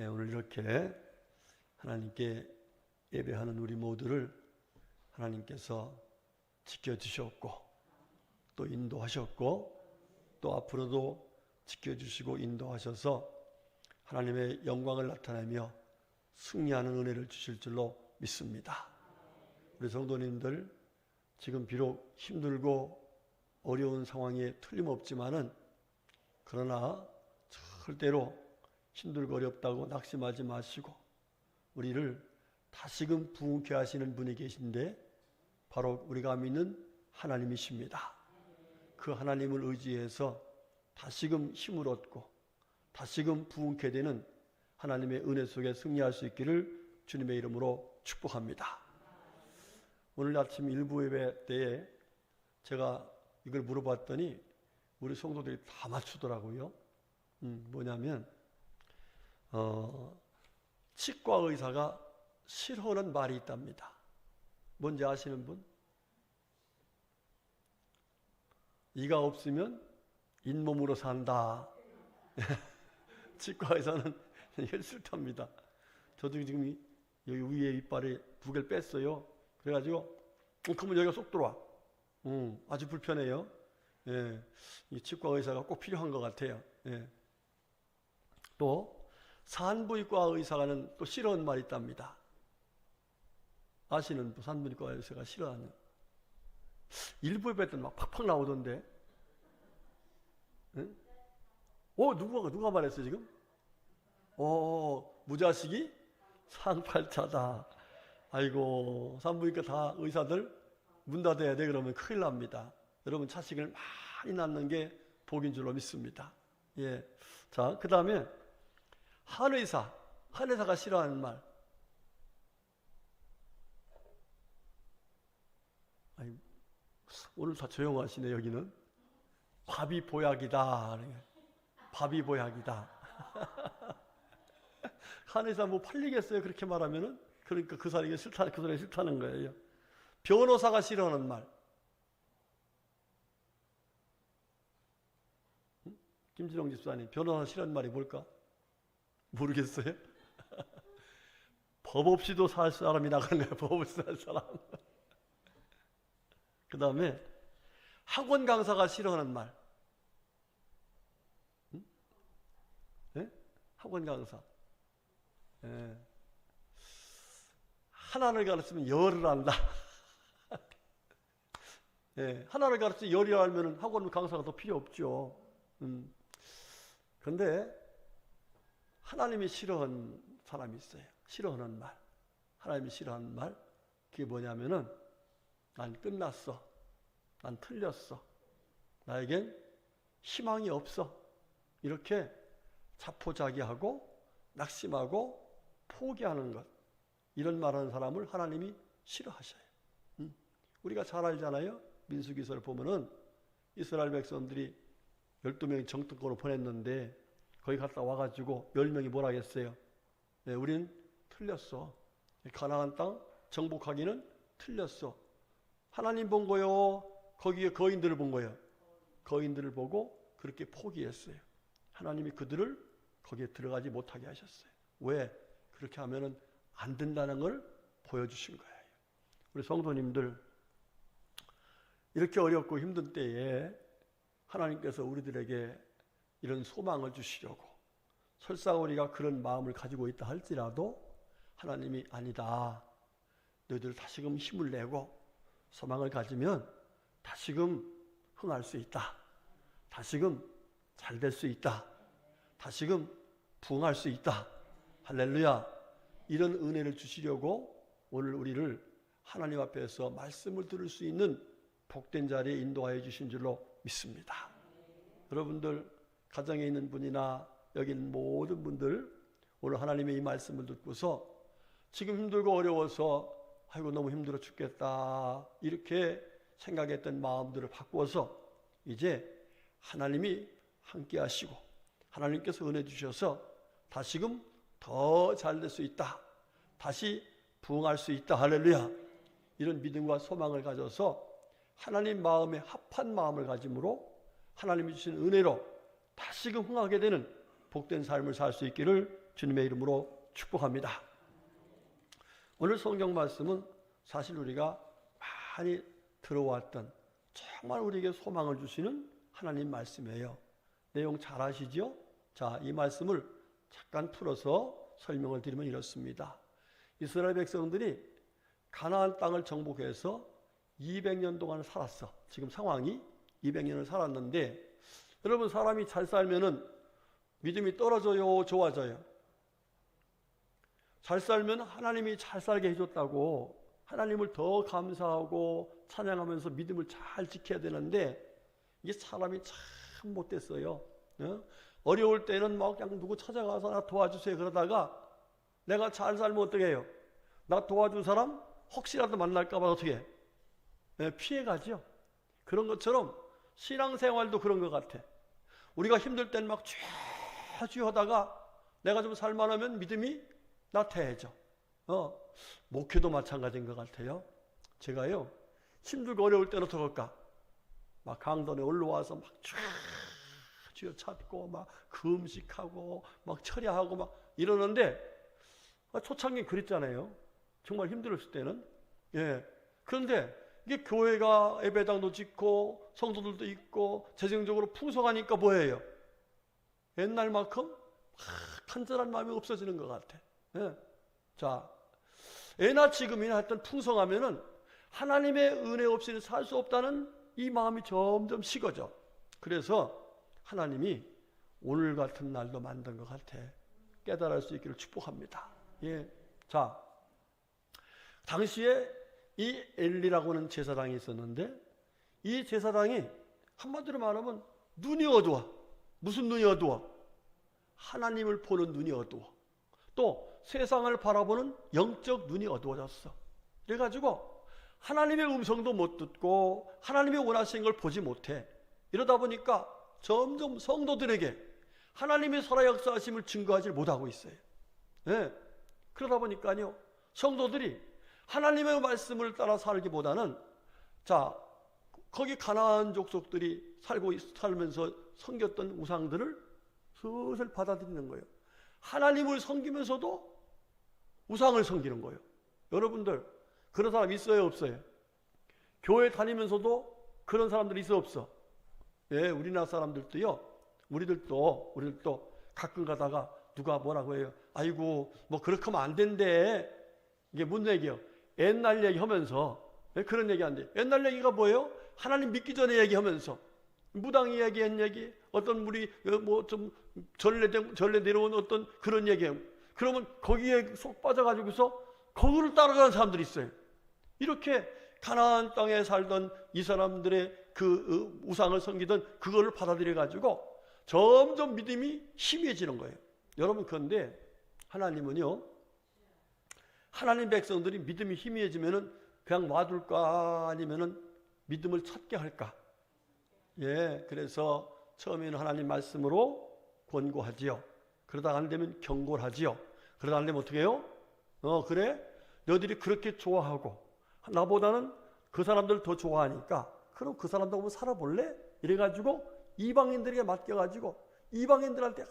오늘 이렇게 하나님께 예배하는 우리 모두를 하나님께서 지켜주셨고 또 인도하셨고 또 앞으로도 지켜주시고 인도하셔서 하나님의 영광을 나타내며 승리하는 은혜를 주실 줄로 믿습니다. 우리 성도님들 지금 비록 힘들고 어려운 상황이 틀림없지만은 그러나 절대로 힘들고 어렵다고 낙심하지 마시고 우리를 다시금 부흥케 하시는 분이 계신데 바로 우리가 믿는 하나님이십니다. 그 하나님을 의지해서 다시금 힘을 얻고 다시금 부흥케 되는 하나님의 은혜 속에 승리할 수 있기를 주님의 이름으로 축복합니다. 오늘 아침 일부 예배 때에 제가 이걸 물어봤더니 우리 성도들이 다 맞추더라고요. 뭐냐면 치과 의사가 싫어하는 말이 있답니다. 뭔지 아시는 분? 이가 없으면 잇몸으로 산다. 치과 의사는 이게 싫답니다. 저도 지금 여기 위에 이빨에 두 개를 뺐어요. 그래가지고 그러면 여기가 쏙 들어와. 아주 불편해요. 예, 이 치과 의사가 꼭 필요한 것 같아요. 예. 또 산부인과 의사는 또 싫어하는 말이 있답니다. 아시는 분, 산부인과 의사가 싫어하는 일부 예배 때는 막 팍팍 나오던데. 응? 누가 말했어 지금? 무자식이 상팔자다. 아이고, 산부인과 다 의사들 문 닫아야 돼. 그러면 큰일 납니다. 여러분 자식을 많이 낳는 게 복인 줄로 믿습니다. 예. 자, 그 다음에 한의사가 싫어하는 말. 아니, 오늘 다 조용하시네. 여기는 밥이 보약이다. 밥이 보약이다. 한의사 뭐 팔리겠어요? 그렇게 말하면은. 그러니까 그 사람이 싫다는 거예요. 변호사가 싫어하는 말. 김진영 집사님, 변호사 싫어하는 말이 뭘까? 모르겠어요? 법 없이도 살 사람이 나가네. 법 없이 살 사람. 그 다음에 학원 강사가 싫어하는 말. 네? 학원 강사. 네. 하나를 가르치면 열을 한다. 네. 하나를 가르치면 열이 알면 학원 강사가 더 필요 없죠. 그런데 하나님이 싫어하는 사람이 있어요. 싫어하는 말. 하나님이 싫어하는 말. 그게 뭐냐면은 난 끝났어. 난 틀렸어. 나에겐 희망이 없어. 이렇게 자포자기하고 낙심하고 포기하는 것. 이런 말하는 사람을 하나님이 싫어하셔요. 우리가 잘 알잖아요. 민수기서를 보면은 이스라엘 백성들이 12명이 정탐꾼으로 보냈는데 거기 갔다 와가지고 10명이 뭐라 했어요? 네, 우린 틀렸어. 가나안 땅 정복하기는 틀렸어. 하나님 본 거요? 거기에 거인들을 본 거예요? 거인들을 보고 그렇게 포기했어요. 하나님이 그들을 거기에 들어가지 못하게 하셨어요. 왜? 그렇게 하면은 안 된다는 걸 보여주신 거예요. 우리 성도님들 이렇게 어렵고 힘든 때에 하나님께서 우리들에게 이런 소망을 주시려고 설사 우리가 그런 마음을 가지고 있다 할지라도 하나님이 아니다. 너희들 다시금 힘을 내고 소망을 가지면 다시금 흥할 수 있다. 다시금 잘 될 수 있다. 다시금 부흥할 수 있다. 할렐루야. 이런 은혜를 주시려고 오늘 우리를 하나님 앞에서 말씀을 들을 수 있는 복된 자리에 인도하여 주신 줄로 믿습니다. 여러분들 가정에 있는 분이나 여기 있는 모든 분들 오늘 하나님의 이 말씀을 듣고서 지금 힘들고 어려워서 아이고 너무 힘들어 죽겠다 이렇게 생각했던 마음들을 바꾸어서 이제 하나님이 함께 하시고 하나님께서 은혜 주셔서 다시금 더 잘 될 수 있다. 다시 부흥할 수 있다. 할렐루야. 이런 믿음과 소망을 가져서 하나님 마음에 합한 마음을 가짐으로 하나님이 주신 은혜로 다시금 흥하게 되는 복된 삶을 살 수 있기를 주님의 이름으로 축복합니다. 오늘 성경 말씀은 사실 우리가 많이 들어왔던 정말 우리에게 소망을 주시는 하나님 말씀이에요. 내용 잘 아시죠? 자, 이 말씀을 잠깐 풀어서 설명을 드리면 이렇습니다. 이스라엘 백성들이 가나안 땅을 정복해서 200년 동안 살았어. 지금 상황이 200년을 살았는데, 여러분, 사람이 잘 살면은 믿음이 떨어져요, 좋아져요? 잘 살면 하나님이 잘 살게 해줬다고 하나님을 더 감사하고 찬양하면서 믿음을 잘 지켜야 되는데, 이게 사람이 참 못됐어요. 어려울 때는 막 그냥 누구 찾아가서 나 도와주세요 그러다가 내가 잘 살면 어떻게 해요? 나 도와준 사람 혹시라도 만날까 봐 어떻게 해? 피해가죠. 그런 것처럼 신앙생활도 그런 것 같아. 우리가 힘들 땐 막 쥐 하다가 내가 좀 살만하면 믿음이 나태해져. 목회도 마찬가지인 것 같아요. 제가요, 힘들고 어려울 때는 어떻게 할까? 막 강단에 올라와서 막 쥐어 찾고 막 금식하고 막 철야하고 막 이러는데, 초창기 그랬잖아요. 정말 힘들었을 때는. 예. 그런데 이게 교회가 예배당도 짓고 성도들도 있고 재정적으로 풍성하니까 뭐예요? 옛날만큼 간절한 마음이 없어지는 것 같아. 예. 자, 예나 지금이나 하여튼 풍성하면은 하나님의 은혜 없이는 살 수 없다는 이 마음이 점점 식어져. 그래서 하나님이 오늘 같은 날도 만든 것 같아. 깨달을 수 있기를 축복합니다. 예. 자, 당시에 이 엘리라고 하는 제사장이 있었는데, 이 제사장이 한마디로 말하면 눈이 어두워. 무슨 눈이 어두워? 하나님을 보는 눈이 어두워. 또 세상을 바라보는 영적 눈이 어두워졌어. 그래가지고 하나님의 음성도 못 듣고 하나님의 원하시는 걸 보지 못해. 이러다 보니까 점점 성도들에게 하나님의 살아 역사하심을 증거하지 못하고 있어요. 네. 그러다 보니까요, 성도들이 하나님의 말씀을 따라 살기보다는, 자, 거기 가나안 족속들이 살면서 섬겼던 우상들을 슬슬 받아들이는 거예요. 하나님을 섬기면서도 우상을 섬기는 거예요. 여러분들 그런 사람 있어요, 없어요? 교회 다니면서도 그런 사람들이 있어, 없어? 예, 우리나라 사람들도요, 우리들도 가끔 가다가 누가 뭐라고 해요. 아이고, 뭐 그렇게 하면 안 된대. 이게 무슨 얘기예요? 옛날 얘기하면서. 예, 그런 얘기 안 돼. 옛날 얘기가 뭐예요? 하나님 믿기 전에 얘기하면서 무당이 얘기한 얘기, 어떤 우리 뭐 좀 전래 내려온 어떤 그런 얘기예요. 그러면 거기에 속 빠져가지고서 거기를 따라가는 사람들이 있어요. 이렇게 가나안 땅에 살던 이 사람들의 그 우상을 섬기던 그거를 받아들여가지고 점점 믿음이 희미해지는 거예요. 여러분, 그런데 하나님은요, 하나님 백성들이 믿음이 희미해지면은 그냥 놔둘까 아니면은 믿음을 찾게 할까? 예, 그래서 처음에는 하나님 말씀으로 권고하지요. 그러다가 안 되면 경고를 하지요. 그러다 안 되면 어떻게 해요? 그래? 너희들이 그렇게 좋아하고 나보다는 그 사람들 더 좋아하니까 그럼 그 사람들 보면 살아볼래? 이래가지고 이방인들에게 맡겨가지고 이방인들한테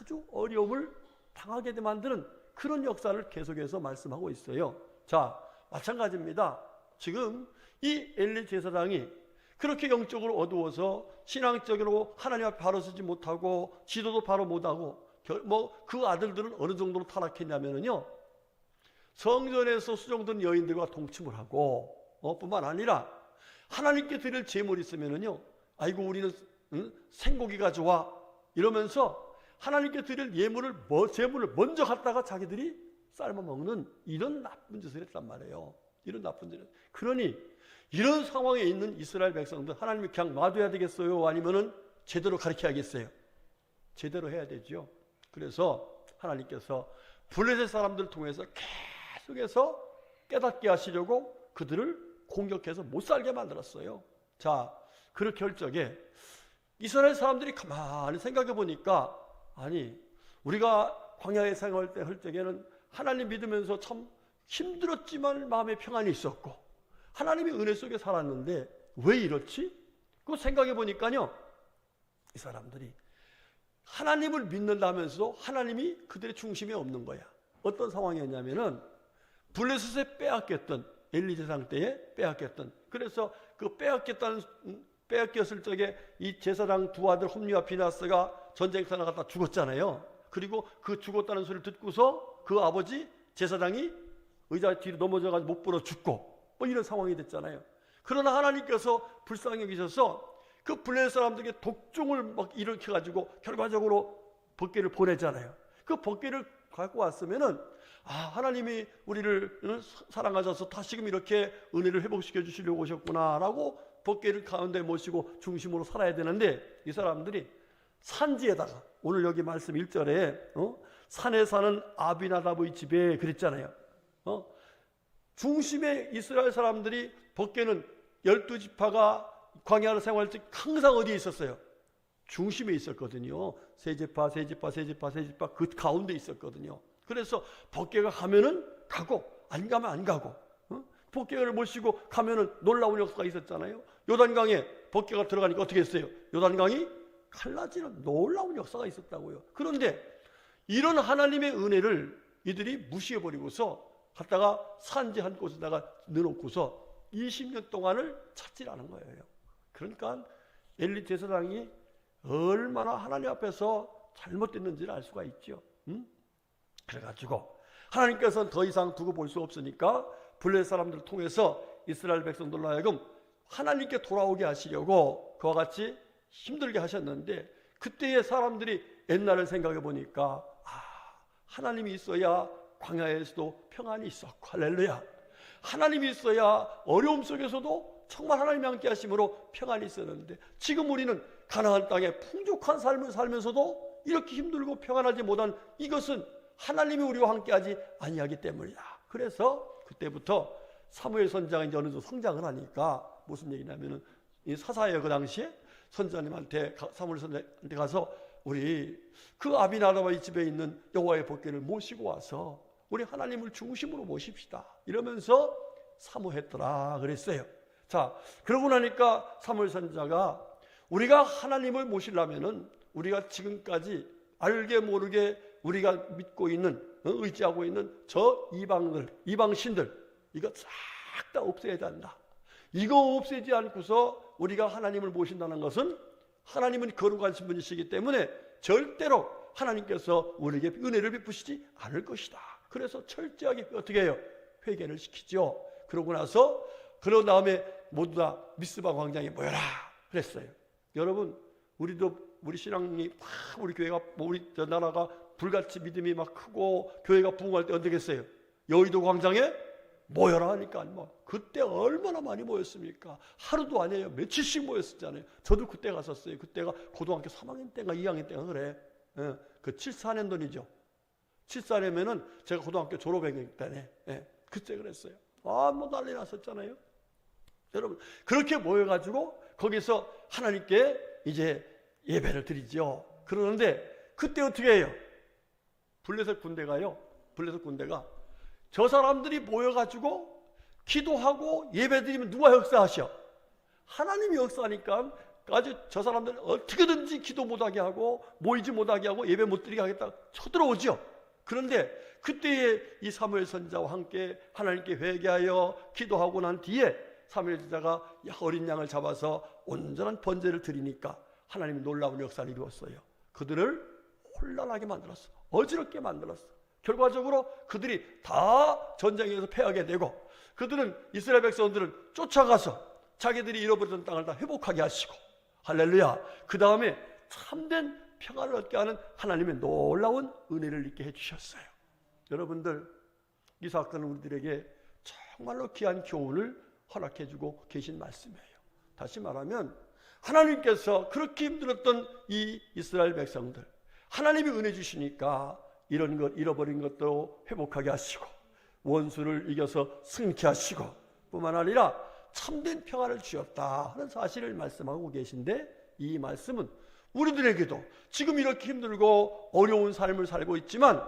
아주 어려움을 당하게 만드는 그런 역사를 계속해서 말씀하고 있어요. 자, 마찬가지입니다. 지금 이 엘리 제사장이 그렇게 영적으로 어두워서 신앙적으로 하나님 앞에 바로 서지 못하고 지도도 바로 못하고 그 아들들은 어느 정도로 타락했냐면요, 성전에서 수종된 여인들과 동침을 하고 뿐만 아니라 하나님께 드릴 제물이 있으면은요, 아이고 우리는 생고기가 좋아 이러면서 하나님께 드릴 제물을 먼저 갖다가 자기들이 삶아 먹는 이런 나쁜 짓을 했단 말이에요. 이런 나쁜 짓을. 그러니 이런 상황에 있는 이스라엘 백성들 하나님이 그냥 놔둬야 되겠어요? 아니면은 제대로 가르쳐야겠어요? 제대로 해야 되죠. 그래서 하나님께서 블레셋 사람들을 통해서 계속해서 깨닫게 하시려고 그들을 공격해서 못 살게 만들었어요. 자, 그렇게 할 적에 이스라엘 사람들이 가만히 생각해 보니까, 아니 우리가 광야에 생활할 때 할 적에는 하나님 믿으면서 참 힘들었지만 마음에 평안이 있었고 하나님의 은혜 속에 살았는데 왜 이렇지? 그거 생각해 보니까요, 이 사람들이 하나님을 믿는다면서도 하나님이 그들의 중심에 없는 거야. 어떤 상황이었냐면은 블레셋에 빼앗겼던 엘리 제사장 때에 빼앗겼던, 그래서 그 빼앗겼을 적에 이 제사장 두 아들 홈리와 비나스가 전쟁터 나갔다 죽었잖아요. 그리고 그 죽었다는 소리를 듣고서 그 아버지 제사장이 의자 뒤로 넘어져가지고 못 불어 죽고 뭐 이런 상황이 됐잖아요. 그러나 하나님께서 불쌍히 여기셔서 그 블레셋 사람들에게 독종을 막 일으켜가지고 결과적으로 번개를 보내잖아요. 그 번개를 갖고 왔으면은 하나님이 우리를 사랑하셔서 다시금 이렇게 은혜를 회복시켜 주시려고 오셨구나라고 번개를 가운데 모시고 중심으로 살아야 되는데, 이 사람들이 산지에다가, 오늘 여기 말씀 1절에 산에 사는 아비나답의 집에 그랬잖아요. 중심에 이스라엘 사람들이, 번개는 12지파가 광야를 생활할 때 항상 어디에 있었어요? 중심에 있었거든요. 세지파 그 가운데 있었거든요. 그래서 번개가 가면은 가고 안 가면 안 가고, 번개를 모시고 가면은 놀라운 역사가 있었잖아요. 요단강에 번개가 들어가니까 어떻게 했어요? 요단강이 갈라지는 놀라운 역사가 있었다고요. 그런데 이런 하나님의 은혜를 이들이 무시해버리고서 갔다가 산지 한 곳에다가 넣어놓고서 20년 동안을 찾질 않은 거예요. 그러니까 엘리 제사장이 얼마나 하나님 앞에서 잘못됐는지를 알 수가 있죠. 그래가지고 하나님께서는 더 이상 두고 볼 수 없으니까 블레셋 사람들을 통해서 이스라엘 백성들로 하여금 하나님께 돌아오게 하시려고 그와 같이 힘들게 하셨는데, 그때의 사람들이 옛날을 생각해 보니까 하나님이 있어야 광야에서도 평안이 있었고, 할렐루야, 하나님이 있어야 어려움 속에서도 정말 하나님이 함께 하심으로 평안이 있었는데, 지금 우리는 가나안 땅에 풍족한 삶을 살면서도 이렇게 힘들고 평안하지 못한 이것은 하나님이 우리와 함께하지 아니하기 때문이다. 그래서 그때부터 사무엘 선지자가 이제 어느 정도 성장을 하니까 무슨 얘기냐면은, 이 사사예요. 그 당시에 선지자님한테, 사무엘 선지자한테 가서 우리 그 아비나답의 집에 있는 여호와의 복궤를 모시고 와서 우리 하나님을 중심으로 모십시다 이러면서 사모했더라 그랬어요. 자, 그러고 나니까 사무엘 선지자가 우리가 하나님을 모시려면은 우리가 지금까지 알게 모르게 우리가 믿고 있는, 의지하고 있는 저 이방신들 이거 싹 다 없애야 된다. 이거 없애지 않고서 우리가 하나님을 모신다는 것은 하나님은 거룩하신 분이시기 때문에 절대로 하나님께서 우리에게 은혜를 베푸시지 않을 것이다. 그래서 철저하게 어떻게 해요? 회개를 시키죠. 그러고 나서 그런 다음에 모두 다 미스바 광장에 모여라 그랬어요. 여러분, 우리 신앙이 막 우리 교회가 우리 나라가 불같이 믿음이 막 크고 교회가 부흥할 때 어떻게 했어요? 여의도 광장에 모여라 하니까 그때 얼마나 많이 모였습니까? 하루도 아니에요. 며칠씩 모였었잖아요. 저도 그때 갔었어요. 그때가 고등학교 3학년 때인가 2학년 때인가 그래. 그 74년도이죠. 74년이면은 제가 고등학교 졸업했기 때문에 그때 그랬어요. 난리 났었잖아요. 여러분, 그렇게 모여가지고 거기서 하나님께 이제 예배를 드리죠. 그러는데 그때 어떻게 해요? 블레셋 군대가 저 사람들이 모여가지고 기도하고 예배드리면 누가 역사하셔? 하나님이 역사하니까 아주 저 사람들은 어떻게든지 기도 못하게 하고 모이지 못하게 하고 예배 못 드리게 하겠다 쳐들어오죠. 그런데 그때에 이 사무엘 선지자와 함께 하나님께 회개하여 기도하고 난 뒤에 사무엘 선지자가 어린 양을 잡아서 온전한 번제를 드리니까 하나님이 놀라운 역사를 이루었어요. 그들을 혼란하게 만들었어. 어지럽게 만들었어. 결과적으로 그들이 다 전쟁에서 패하게 되고, 그들은 이스라엘 백성들은 쫓아가서 자기들이 잃어버렸던 땅을 다 회복하게 하시고, 할렐루야, 그 다음에 참된 평안을 얻게 하는 하나님의 놀라운 은혜를 있게 해주셨어요. 여러분들, 이 사건은 우리들에게 정말로 귀한 교훈을 허락해주고 계신 말씀이에요. 다시 말하면 하나님께서 그렇게 힘들었던 이 이스라엘 백성들, 하나님이 은혜 주시니까 이런 것, 잃어버린 것도 회복하게 하시고 원수를 이겨서 승리케 하시고 뿐만 아니라 참된 평안을 주었다 하는 사실을 말씀하고 계신데, 이 말씀은 우리들에게도 지금 이렇게 힘들고 어려운 삶을 살고 있지만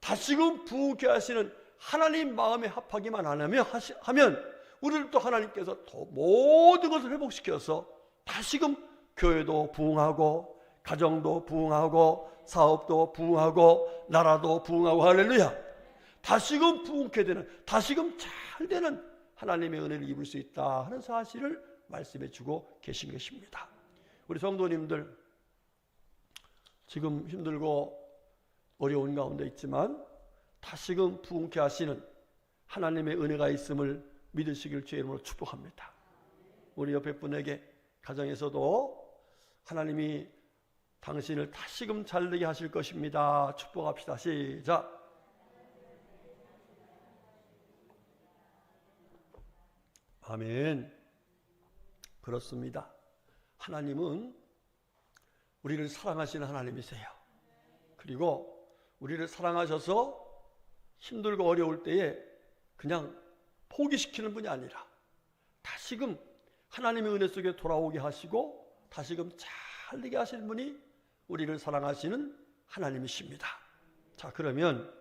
다시금 부흥케 하시는 하나님 마음에 합하기만 하면 우리를 또 하나님께서 더 모든 것을 회복시켜서 다시금 교회도 부흥하고 가정도 부흥하고 사업도 부흥하고 나라도 부흥하고 할렐루야. 다시금 부흥케 되는, 다시금 잘 되는 하나님의 은혜를 입을 수 있다 하는 사실을 말씀해 주고 계신 것입니다. 우리 성도님들 지금 힘들고 어려운 가운데 있지만 다시금 부흥케 하시는 하나님의 은혜가 있음을 믿으시길 주의 이름으로 축복합니다. 우리 옆에 분에게 가정에서도 하나님이 당신을 다시금 잘되게 하실 것입니다. 축복합시다. 시작. 아멘. 그렇습니다. 하나님은 우리를 사랑하시는 하나님이세요. 그리고 우리를 사랑하셔서 힘들고 어려울 때에 그냥 포기시키는 분이 아니라 다시금 하나님의 은혜 속에 돌아오게 하시고 다시금 잘되게 하시는 분이 우리를 사랑하시는 하나님이십니다. 자, 그러면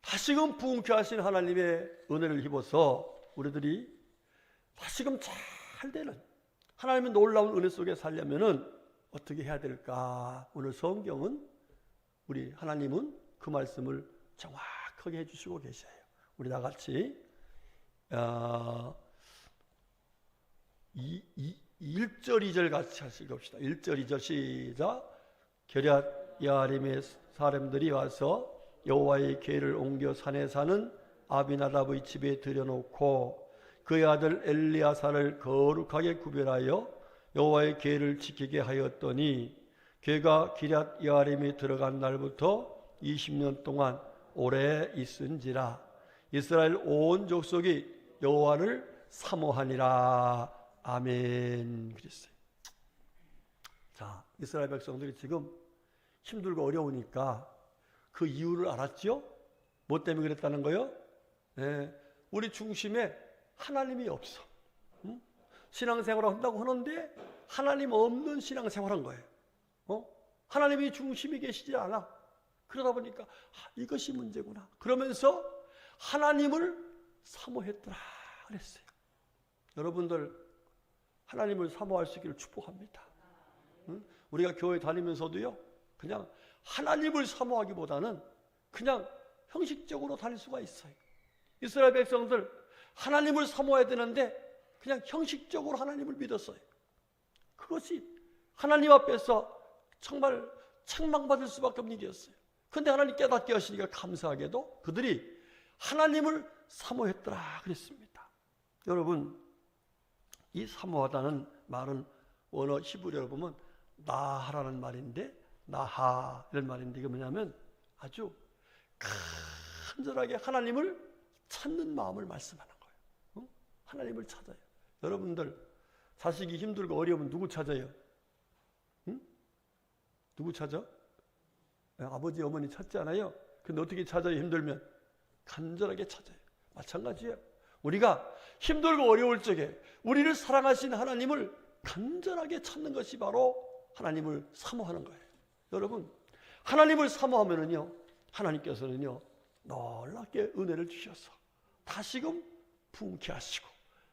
다시금 부흥케 하신 하나님의 은혜를 입어서 우리들이 다시금 잘되는 하나님의 놀라운 은혜 속에 살려면은 어떻게 해야 될까? 오늘 성경은 우리 하나님은 그 말씀을 정확하게 해주시고 계셔요. 우리 다 같이 1절 2절 같이 읽읍시다. 1절 2절 시작. 게럇 야아림의 사람들이 와서 여호와의 궤를 옮겨 산에 사는 아비나답의 집에 들여놓고 그의 아들 엘리야사를 거룩하게 구별하여 여호와의 궤를 지키게 하였더니 궤가 기럇 여아림에 들어간 날부터 20년 동안 오래 있은지라. 이스라엘 온 족속이 여호와를 사모하니라. 아멘. 그랬어요. 자, 이스라엘 백성들이 지금 힘들고 어려우니까 그 이유를 알았죠? 뭐 때문에 그랬다는 거요? 네, 우리 중심에 하나님이 없어. 신앙생활을 한다고 하는데 하나님 없는 신앙생활한 거예요. 하나님이 중심이 계시지 않아. 그러다 보니까 이것이 문제구나. 그러면서 하나님을 사모했더라 그랬어요. 여러분들 하나님을 사모할 수 있기를 축복합니다. 우리가 교회 다니면서도요, 그냥 하나님을 사모하기보다는 그냥 형식적으로 다닐 수가 있어요. 이스라엘 백성들 하나님을 사모해야 되는데 그냥 형식적으로 하나님을 믿었어요. 그것이 하나님 앞에서 정말 책망받을 수밖에 없는 일이었어요. 그런데 하나님 깨닫게 하시니까 감사하게도 그들이 하나님을 사모했더라 그랬습니다. 여러분, 이 사모하다는 말은 원어 히브리어로 보면 나하라는 말인데, 나하 이런 말인데, 이게 뭐냐면 아주 간절하게 하나님을 찾는 마음을 말씀하는 거예요. 하나님을 찾아요. 여러분들 자식이 힘들고 어려우면 누구 찾아요? 누구 찾아? 아버지 어머니 찾잖아요. 근데 어떻게 찾아요? 힘들면 간절하게 찾아요. 마찬가지예요. 우리가 힘들고 어려울 적에 우리를 사랑하신 하나님을 간절하게 찾는 것이 바로 하나님을 사모하는 거예요. 여러분, 하나님을 사모하면은요, 하나님께서는요 놀랍게 은혜를 주셔서 다시금 부흥케 하시고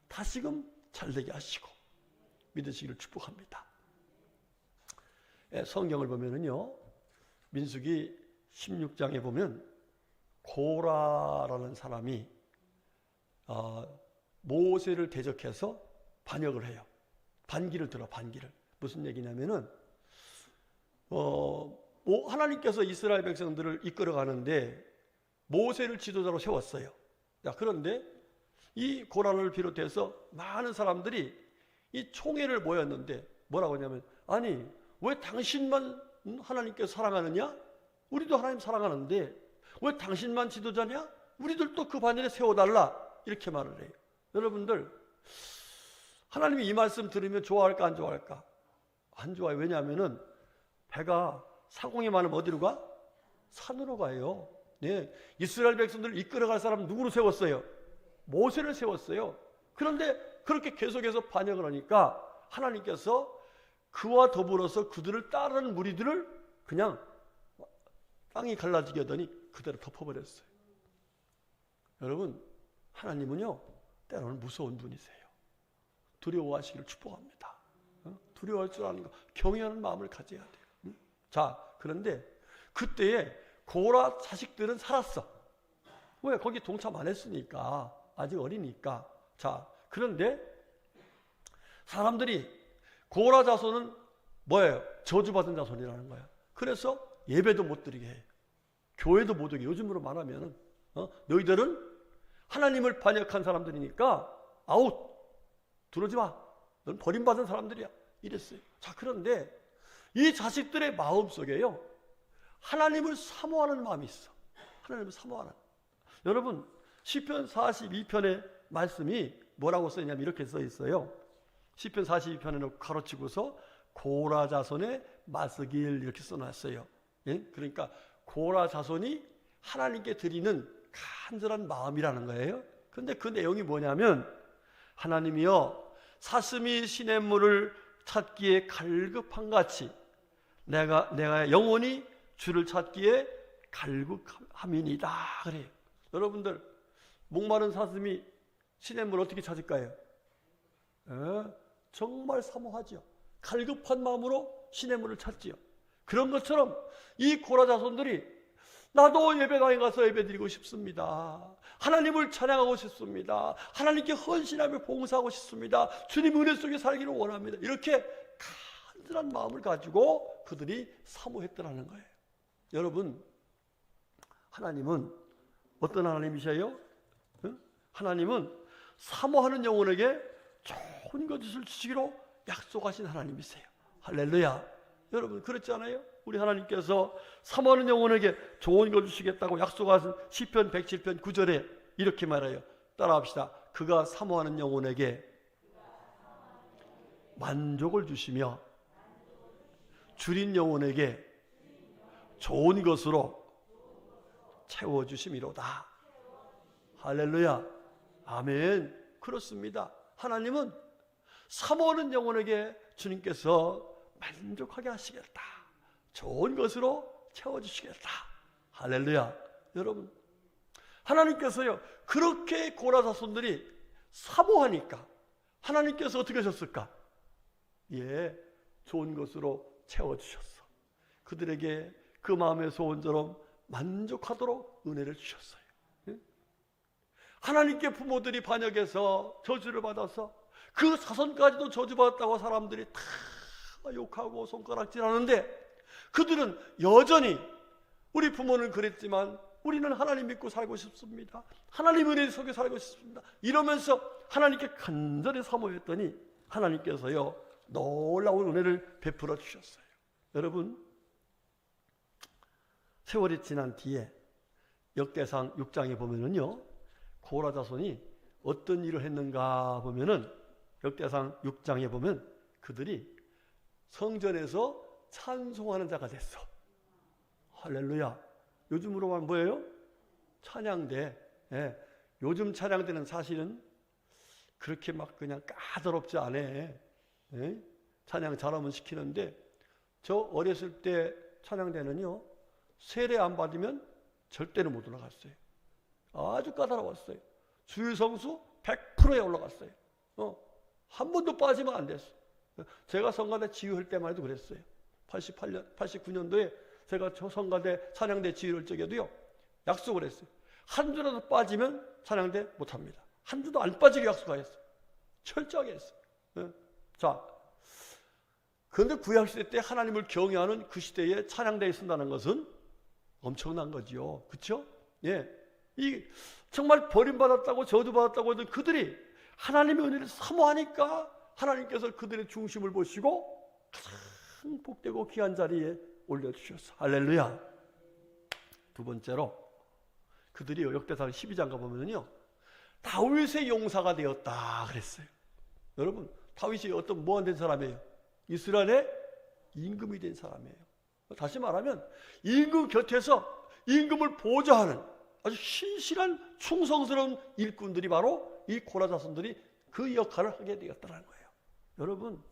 다시금 잘되게 하시고 믿으시기를 축복합니다. 성경을 보면은요, 민수기 16장에 보면 고라라는 사람이 모세를 대적해서 반역을 해요. 반기를 들어, 반기를. 무슨 얘기냐면은 하나님께서 이스라엘 백성들을 이끌어 가는데 모세를 지도자로 세웠어요. 그런데 이 고라를 비롯해서 많은 사람들이 이 총회를 모였는데 뭐라고 하냐면, 아니 왜 당신만 하나님께서 사랑하느냐? 우리도 하나님 사랑하는데 왜 당신만 지도자냐? 우리들도 그 반열에 세워달라. 이렇게 말을 해요. 여러분들, 하나님이 이 말씀 들으면 좋아할까 안 좋아할까? 안 좋아요. 왜냐하면은 배가 상공이 많으면 어디로 가? 산으로 가요. 네, 이스라엘 백성들을 이끌어갈 사람 누구로 세웠어요? 모세를 세웠어요. 그런데 그렇게 계속해서 반역을 하니까 하나님께서 그와 더불어서 그들을 따르는 무리들을 그냥 땅이 갈라지게 하더니 그대로 덮어버렸어요. 여러분, 하나님은요 때로는 무서운 분이세요. 두려워하시기를 축복합니다. 두려워할 줄 아는 거, 경외하는 마음을 가져야 돼요. 자, 그런데 그때에 고라 자식들은 살았어. 왜? 거기 동참 안 했으니까. 아직 어리니까. 자, 그런데 사람들이 고라 자손은 뭐예요? 저주받은 자손이라는 거야. 그래서 예배도 못 드리게 해. 교회도 못 오게. 요즘으로 말하면 너희들은 하나님을 반역한 사람들이니까 아웃. 들어오지 마. 넌 버림받은 사람들이야. 이랬어요. 자, 그런데 이 자식들의 마음속에요, 하나님을 사모하는 마음이 있어. 하나님을 사모하는. 여러분, 시편 42편의 말씀이 뭐라고 써있냐면 이렇게 써 있어요. 시편 42편에는 가로치고서 고라 자손의 마스길 이렇게 써놨어요. 예? 그러니까 고라 자손이 하나님께 드리는 간절한 마음이라는 거예요. 그런데 그 내용이 뭐냐면, 하나님이여 사슴이 시냇물을 찾기에 갈급한 같이 내가 영원히 주를 찾기에 갈급함이니이다 그래요. 여러분들, 목마른 사슴이 시냇물 어떻게 찾을까요? 정말 사모하죠. 갈급한 마음으로 시냇물을 찾지요. 그런 것처럼 이 고라 자손들이 나도 예배당에 가서 예배드리고 싶습니다. 하나님을 찬양하고 싶습니다. 하나님께 헌신하며 봉사하고 싶습니다. 주님 은혜 속에 살기를 원합니다. 이렇게 간절한 마음을 가지고 그들이 사모했더라는 거예요. 여러분, 하나님은 어떤 하나님이세요? 하나님은 사모하는 영혼에게 좋은 것을 주시기로 약속하신 하나님이세요. 할렐루야. 여러분, 그렇지 않아요? 우리 하나님께서 사모하는 영혼에게 좋은 걸 주시겠다고 약속하신 시편 107편 9절에 이렇게 말해요. 따라합시다. 그가 사모하는 영혼에게 만족을 주시며 줄인 영혼에게 좋은 것으로 채워주심이로다. 할렐루야. 아멘. 그렇습니다. 하나님은 사모하는 영혼에게 주님께서 만족하게 하시겠다. 좋은 것으로 채워주시겠다. 할렐루야. 여러분, 하나님께서요, 그렇게 고라 자손들이 사모하니까 하나님께서 어떻게 하셨을까? 예, 좋은 것으로 채워주셨어. 그들에게 그 마음의 소원처럼 만족하도록 은혜를 주셨어요. 하나님께 부모들이 반역해서 저주를 받아서 그 자손까지도 저주받았다고 사람들이 다 욕하고 손가락질하는데, 그들은 여전히 우리 부모는 그랬지만 우리는 하나님 믿고 살고 싶습니다. 하나님 은혜 속에 살고 싶습니다. 이러면서 하나님께 간절히 사모했더니 하나님께서요, 놀라운 은혜를 베풀어 주셨어요. 여러분, 세월이 지난 뒤에 역대상 6장에 보면은요, 고라 자손이 어떤 일을 했는가 보면은, 역대상 6장에 보면 그들이 성전에서 찬송하는 자가 됐어. 할렐루야. 요즘으로 말하면 뭐예요? 찬양대. 예. 요즘 찬양대는 사실은 그렇게 막 그냥 까다롭지 않아. 예. 찬양 잘하면 시키는데, 저 어렸을 때 찬양대는요, 세례 안 받으면 절대로 못 올라갔어요. 아주 까다로웠어요. 주일성수 100%에 올라갔어요. 한 번도 빠지면 안 됐어. 제가 성가대 지휘할 때만 해도 그랬어요. 89년도에 제가 저 성가대 찬양대 지휘할 적에도요, 약속을 했어요. 한 주라도 빠지면 찬양대 못합니다. 한 주도 안 빠지게 약속하였어요. 철저하게 했어요. 자, 그런데 구약시대 때 하나님을 경외하는 그 시대에 찬양대에 쓴다는 것은 엄청난 거지요. 그렇죠? 예. 이 정말 버림받았다고 저주받았다고 하던 그들이 하나님의 은혜를 사모하니까 하나님께서 그들의 중심을 보시고 가장 복되고 귀한 자리에 올려주셨어. 할렐루야. 두 번째로, 그들이 역대상 12장 가보면요, 다윗의 용사가 되었다 그랬어요. 여러분, 다윗이 어떤 무한된 사람이에요? 이스라엘의 임금이 된 사람이에요. 다시 말하면 임금 곁에서 임금을 보좌하는 아주 신실한 충성스러운 일꾼들이 바로 이 고라 자손들이 그 역할을 하게 되었다는 거예요. 여러분,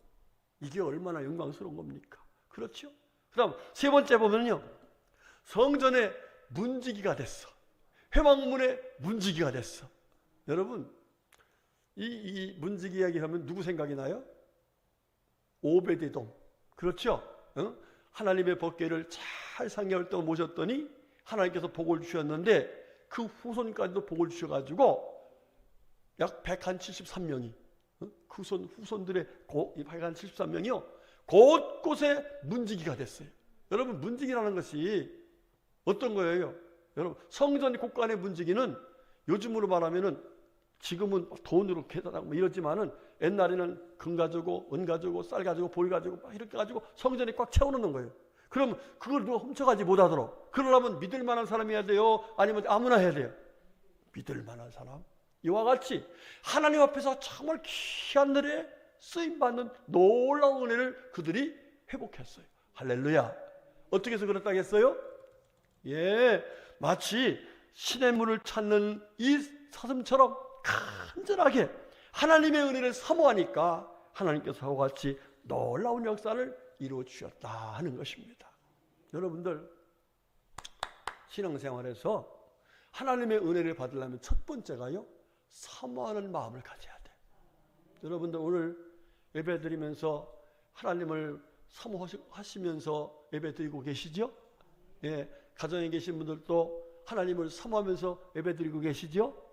이게 얼마나 영광스러운 겁니까? 그렇죠? 그 다음 세 번째 보면요, 성전의 문지기가 됐어. 회막문의 문지기가 됐어. 여러분, 이 문지기 이야기하면 누구 생각이 나요? 오베데돔, 그렇죠? 하나님의 법궤를 잘 3개월 동안 모셨더니 하나님께서 복을 주셨는데 그 후손까지도 복을 주셔가지고 약 173명이 그 후손들의 173명이요 곳곳에 문지기가 됐어요. 여러분, 문지기라는 것이 어떤 거예요? 여러분, 성전 곳간의 문지기는 요즘으로 말하면은 지금은 돈으로 계산하고 이러지만은 옛날에는 금 가지고 은 가지고 쌀 가지고 보리 가지고 막 이렇게 가지고 성전에 꽉 채워놓는 거예요. 그럼 그걸 누가 훔쳐가지 못하도록, 그러려면 믿을 만한 사람이어야 돼요? 아니면 아무나 해야 돼요? 믿을 만한 사람. 이와 같이 하나님 앞에서 정말 귀한 날에 쓰임받는 놀라운 은혜를 그들이 회복했어요. 할렐루야. 어떻게 해서 그렇다고 했어요? 예, 마치 시냇물을 찾는 이 사슴처럼 간절하게 하나님의 은혜를 사모하니까 하나님께서 그와 같이 놀라운 역사를 이루어 주셨다 하는 것입니다. 여러분들, 신앙생활에서 하나님의 은혜를 받으려면 첫 번째가요, 사모하는 마음을 가져야 돼요. 여러분들, 오늘 예배 드리면서 하나님을 사모하시면서 예배 드리고 계시죠? 예, 가정에 계신 분들도 하나님을 사모하면서 예배 드리고 계시죠?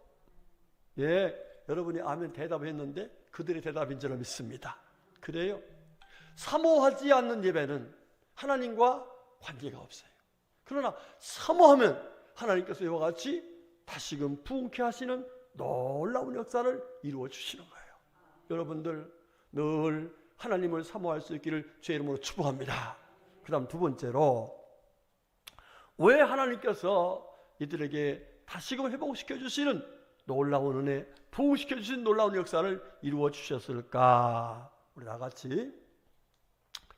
예, 여러분이 아멘 대답했는데 그들의 대답인 줄 믿습니다. 그래요? 사모하지 않는 예배는 하나님과 관계가 없어요. 그러나 사모하면 하나님께서 이와 같이 다시금 부흥케 하시는 놀라운 역사를 이루어 주시는 거예요. 여러분들 늘 하나님을 사모할 수 있기를 주의 이름으로 축복합니다. 그 다음 두 번째로, 왜 하나님께서 이들에게 다시금 회복시켜 주시는 놀라운 은혜, 부흥시켜 주신 놀라운 역사를 이루어 주셨을까? 우리 다 같이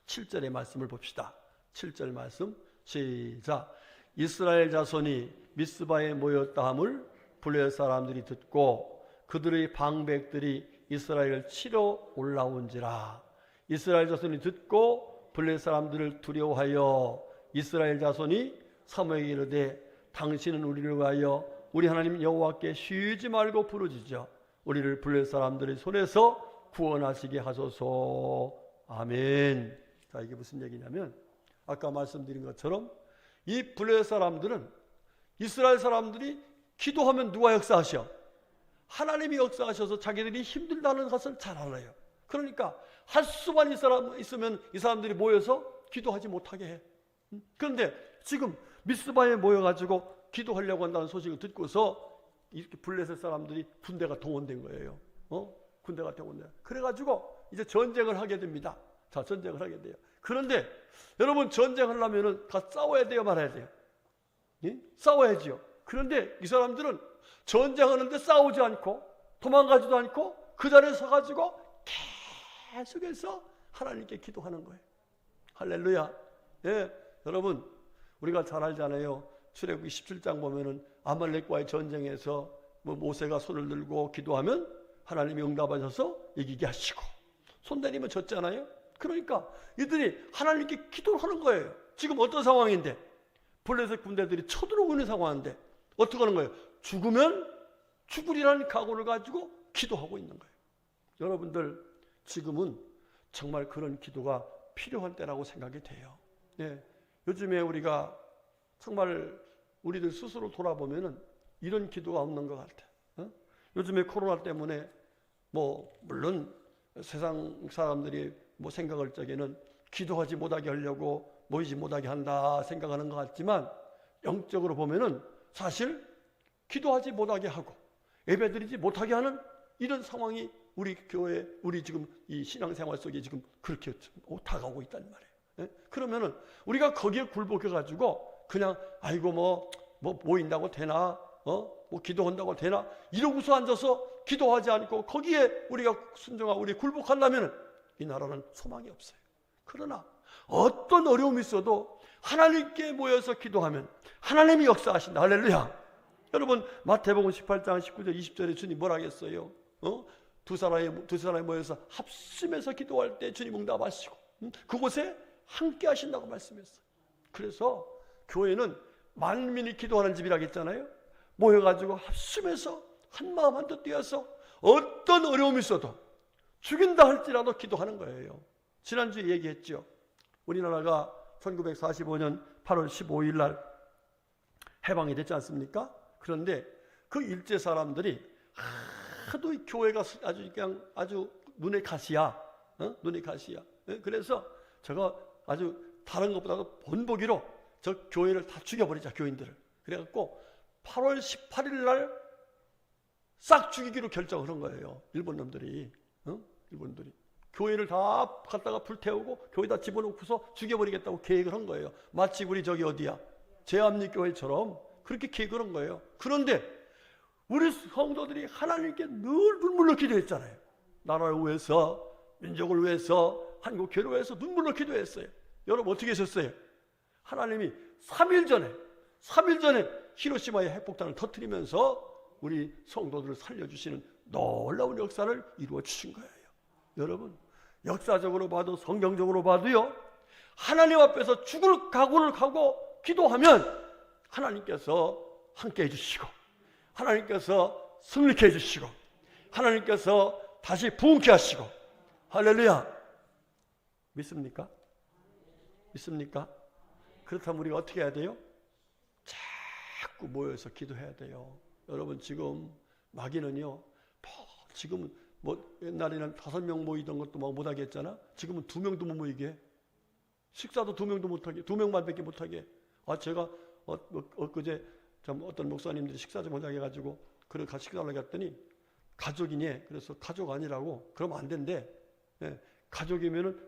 7절의 말씀을 봅시다. 7절 말씀 시작. 이스라엘 자손이 미스바에 모였다 함을 블레셋 사람들이 듣고 그들의 방백들이 이스라엘을 치러 올라온지라. 이스라엘 자손이 듣고 블레셋 사람들을 두려워하여 이스라엘 자손이 사무엘에게 이르되 당신은 우리를 위하여 우리 하나님 여호와께 쉬지 말고 부르짖어 우리를 블레셋 사람들의 손에서 구원하시게 하소서. 아멘. 자, 이게 무슨 얘기냐면 아까 말씀드린 것처럼 이 블레셋 사람들은 이스라엘 사람들이 기도하면 누가 역사하셔? 하나님이 역사하셔서 자기들이 힘들다는 것을 잘 알아요. 그러니까 할 수만 있으면 이 사람들이 모여서 기도하지 못하게 해. 그런데 지금 미스바에 모여가지고 기도하려고 한다는 소식을 듣고서 이렇게 블레셋 사람들이 군대가 동원된 거예요. 군대가 동원돼. 그래가지고 이제 전쟁을 하게 됩니다. 자, 전쟁을 하게 돼요. 그런데 여러분, 전쟁하려면은 다 싸워야 돼요, 말아야 돼요? 예? 싸워야지요. 그런데 이 사람들은 전쟁하는데 싸우지 않고 도망가지도 않고 그 자리에 서가지고 계속해서 하나님께 기도하는 거예요. 할렐루야. 예, 여러분, 우리가 잘 알잖아요. 출애굽기 17장 보면은 아말렉과의 전쟁에서 모세가 손을 들고 기도하면 하나님이 응답하셔서 이기게 하시고 손 내리면 졌잖아요. 그러니까 이들이 하나님께 기도를 하는 거예요. 지금 어떤 상황인데 블레셋 군대들이 쳐들어오고 있는 상황인데 어떻게 하는 거예요? 죽으면 죽으리라는 각오를 가지고 기도하고 있는 거예요. 여러분들, 지금은 정말 그런 기도가 필요한 때라고 생각이 돼요. 예, 요즘에 우리가 정말 우리들 스스로 돌아보면은 이런 기도가 없는 것 같아. 요즘에 코로나 때문에 물론 세상 사람들이 생각할 적에는 기도하지 못하게 하려고 모이지 못하게 한다 생각하는 것 같지만 영적으로 보면은 사실 기도하지 못하게 하고 예배드리지 못하게 하는 이런 상황이 우리 교회, 우리 지금 이 신앙생활 속에 지금 그렇게 다가오고 있단 말이에요. 그러면은 우리가 거기에 굴복해가지고 그냥 아이고 모인다고 되나, 기도한다고 되나 이러고서 앉아서 기도하지 않고 거기에 우리가 순종하고 우리 굴복한다면은 이 나라는 소망이 없어요. 그러나 어떤 어려움이 있어도 하나님께 모여서 기도하면 하나님이 역사하신다. 할렐루야. 여러분, 마태복음 18장 19절 20절에 주님 뭐라 하겠어요? 두 사람이 모여서 합심해서 기도할 때 주님 응답하시고 그곳에 함께 하신다고 말씀했어요. 그래서 교회는 만민이 기도하는 집이라고 했잖아요. 모여가지고 합심해서 한마음 한뜻 뛰어서 어떤 어려움이 있어도 죽인다 할지라도 기도하는 거예요. 지난주에 얘기했죠. 우리나라가 1945년 8월 15일 날 해방이 됐지 않습니까? 그런데 그 일제 사람들이 하도 이 교회가 아주 눈에 가시야, 눈에 가시야. 그래서 저거 아주 다른 것보다도 본보기로 저 교회를 다 죽여버리자, 교인들을. 그래갖고 8월 18일 날 싹 죽이기로 결정을 한 거예요. 일본 놈들이. 일본들이. 교회를 다 갖다가 불태우고 교회다 집어넣고서 죽여버리겠다고 계획을 한 거예요. 마치 우리 저기 어디야? 제암리교회처럼 그렇게 계획을 한 거예요. 그런데 우리 성도들이 하나님께 늘 눈물로 기도했잖아요. 나라를 위해서, 민족을 위해서, 한국교회를 위해서 눈물로 기도했어요. 여러분 어떻게 하셨어요? 하나님이 3일 전에 히로시마의 핵폭탄을 터뜨리면서 우리 성도들을 살려주시는 놀라운 역사를 이루어 주신 거예요. 여러분, 역사적으로 봐도 성경적으로 봐도요, 하나님 앞에서 죽을 각오를 하고 기도하면 하나님께서 함께 해주시고, 하나님께서 승리케 해주시고, 하나님께서 다시 부흥케 하시고. 할렐루야. 믿습니까? 믿습니까? 그렇다면 우리가 어떻게 해야 돼요? 자꾸 모여서 기도해야 돼요. 여러분, 지금 마귀는요, 지금 뭐 옛날에는 5명 모이던 것도 막 못하게 했잖아. 지금은 2명도 못 모이게, 식사도 2명도 못하게, 2명만 밖에 못하게. 제가 엊그제 어떤 목사님들이 식사 좀 하자고 해가지고 그걸 같이 식사하려고 했더니 가족이니, 그래서 가족 아니라고, 그러면 안 된대. 가족이면은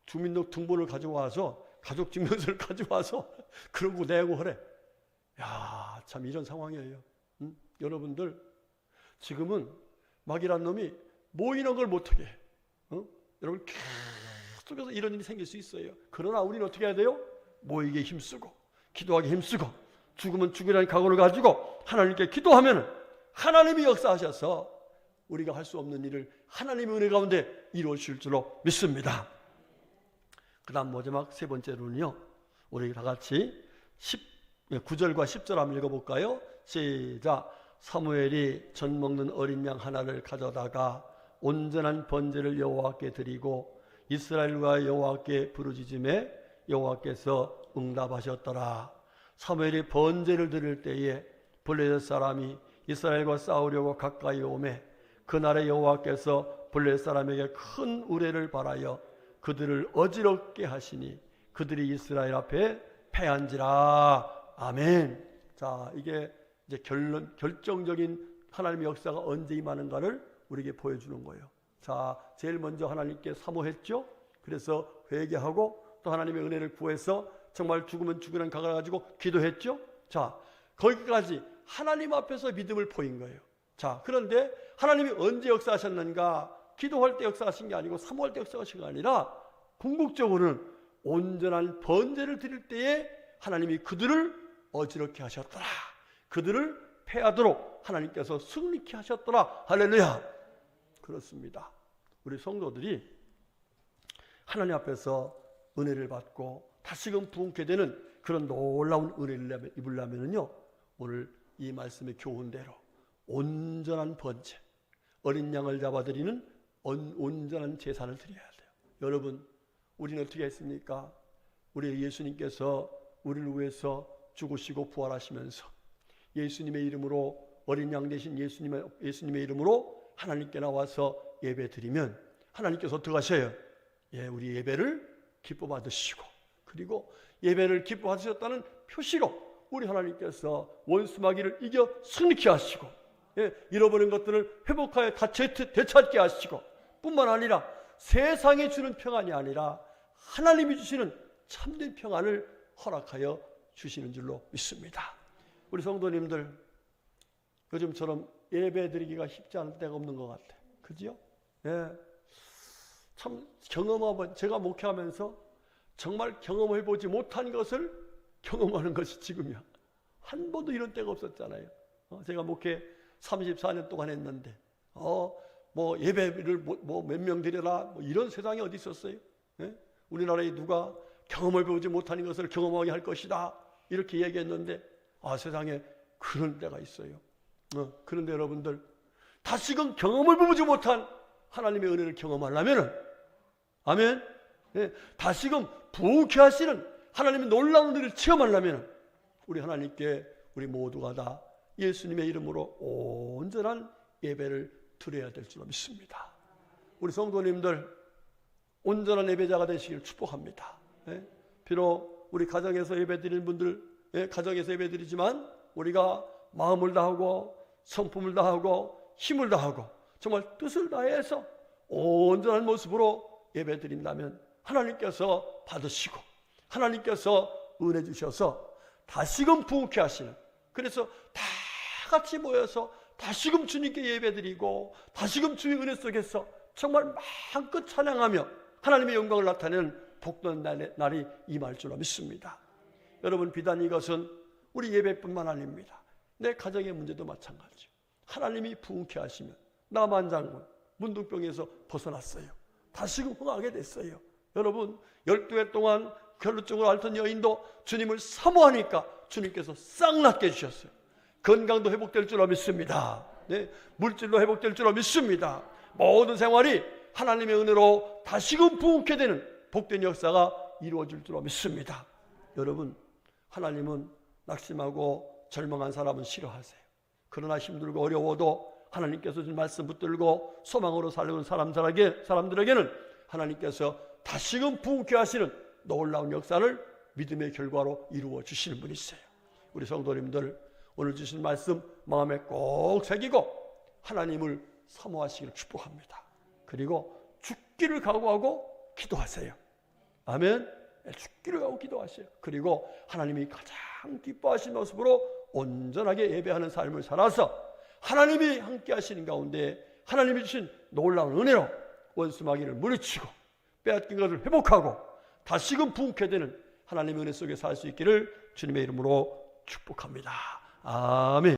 주민등 등본을 가져와서, 가족 증명서를 가져와서 그러고 내고 하래. 야, 참 이런 상황이에요. 여러분들, 지금은 마귀란 놈이 모이는 걸 못하게 해. 여러분, 계속해서 이런 일이 생길 수 있어요. 그러나 우리는 어떻게 해야 돼요? 모이기에 힘쓰고, 기도하기에 힘쓰고, 죽으면 죽으라는 각오를 가지고 하나님께 기도하면 하나님이 역사하셔서 우리가 할 수 없는 일을 하나님의 은혜 가운데 이루어주실 줄로 믿습니다. 그 다음 마지막 세 번째로는요, 우리 다 같이 9절과 10절 한번 읽어볼까요? 시작. 사무엘이 젖 먹는 어린 양 하나를 가져다가 온전한 번제를 여호와께 드리고 이스라엘과 여호와께 부르짖음에 여호와께서 응답하셨더라. 사무엘이 번제를 드릴 때에 블레셋 사람이 이스라엘과 싸우려고 가까이 오매 그날에 여호와께서 블레셋 사람에게 큰 우레를 발하여 그들을 어지럽게 하시니 그들이 이스라엘 앞에 패한지라. 아멘. 자, 이게 이제 결정적인 하나님의 역사가 언제 임하는가를 우리에게 보여주는 거예요. 자, 제일 먼저 하나님께 사모했죠. 그래서 회개하고 또 하나님의 은혜를 구해서 정말 죽으면 죽으라는 각오를 가지고 기도했죠. 자, 거기까지 하나님 앞에서 믿음을 보인 거예요. 자, 그런데 하나님이 언제 역사하셨는가? 기도할 때 역사하신 게 아니고 사모할 때 역사하신 게 아니라 궁극적으로는 온전한 번제를 드릴 때에 하나님이 그들을 어지럽게 하셨더라. 그들을 패하도록 하나님께서 승리케 하셨더라. 할렐루야. 그렇습니다. 우리 성도들이 하나님 앞에서 은혜를 받고 다시금 부흥케 되는 그런 놀라운 은혜를 입으려면요, 오늘 이 말씀의 교훈대로 온전한 번제, 어린 양을 잡아드리는 온전한 제사를 드려야 돼요. 여러분, 우리는 어떻게 했습니까? 우리 예수님께서 우리를 위해서 죽으시고 부활하시면서 예수님의 이름으로, 어린 양 대신 예수님의 이름으로 하나님께 나와서 예배 드리면 하나님께서 어떻게 하셔요? 우리 예배를 기뻐 받으시고, 그리고 예배를 기뻐 받으셨다는 표시로 우리 하나님께서 원수 마귀를 이겨 승리케 하시고, 잃어버린 것들을 회복하여 되찾게 하시고, 뿐만 아니라 세상이 주는 평안이 아니라 하나님이 주시는 참된 평안을 허락하여 주시는 줄로 믿습니다. 우리 성도님들, 요즘처럼 예배 드리기가 쉽지 않을 때가 없는 것 같아요. 그죠? 참 경험하면, 제가 목회하면서 정말 경험해보지 못한 것을 경험하는 것이 지금이야. 한 번도 이런 때가 없었잖아요. 제가 목회 34년 동안 했는데 뭐 예배를 뭐 몇 명 드려라, 뭐 이런 세상이 어디 있었어요? 우리나라에 누가 경험해보지 못한 것을 경험하게 할 것이다 이렇게 얘기했는데, 세상에 그런 때가 있어요. 그런데 여러분들, 다시금 경험을 보지 못한 하나님의 은혜를 경험하려면, 아멘, 다시금 부흥케 하시는 하나님의 놀라운 은혜를 체험하려면 우리 하나님께 우리 모두가 다 예수님의 이름으로 온전한 예배를 드려야 될 줄 믿습니다. 우리 성도님들 온전한 예배자가 되시길 축복합니다. 비록 우리 가정에서 예배드리는 분들 가정에서 예배드리지만 우리가 마음을 다하고 성품을 다하고 힘을 다하고 정말 뜻을 다해서 온전한 모습으로 예배드린다면 하나님께서 받으시고 하나님께서 은혜 주셔서 다시금 부흥케 하시는, 그래서 다 같이 모여서 다시금 주님께 예배드리고 다시금 주의 은혜 속에서 정말 마음껏 찬양하며 하나님의 영광을 나타내는 복된 날이 임할 줄 믿습니다. 여러분, 비단 이것은 우리 예배뿐만 아닙니다. 내 가정의 문제도 마찬가지죠. 하나님이 부흥케 하시면 나만 장군 문둥병에서 벗어났어요. 다시금 흥하게 됐어요. 여러분, 12해 동안 결론적으로 앓던 여인도 주님을 사모하니까 주님께서 싹 낫게 해주셨어요. 건강도 회복될 줄 믿습니다. 물질도 회복될 줄 믿습니다. 모든 생활이 하나님의 은혜로 다시금 부흥케 되는 복된 역사가 이루어질 줄 믿습니다. 여러분, 하나님은 낙심하고 절망한 사람은 싫어하세요. 그러나 힘들고 어려워도 하나님께서 준 말씀 붙들고 소망으로 살려는 사람들에게는 하나님께서 다시금 부흥케 하시는 놀라운 역사를 믿음의 결과로 이루어 주시는 분이세요. 우리 성도님들, 오늘 주신 말씀 마음에 꼭 새기고 하나님을 사모하시기를 축복합니다. 그리고 죽기를 각오하고 기도하세요. 아멘. 죽기를 각오하고 기도하세요. 그리고 하나님이 가장 기뻐하시는 모습으로 온전하게 예배하는 삶을 살아서 하나님이 함께 하시는 가운데 하나님이 주신 놀라운 은혜로 원수 마귀를 물리치고 빼앗긴 것을 회복하고 다시금 부흥케 되는 하나님의 은혜 속에 살 수 있기를 주님의 이름으로 축복합니다. 아멘.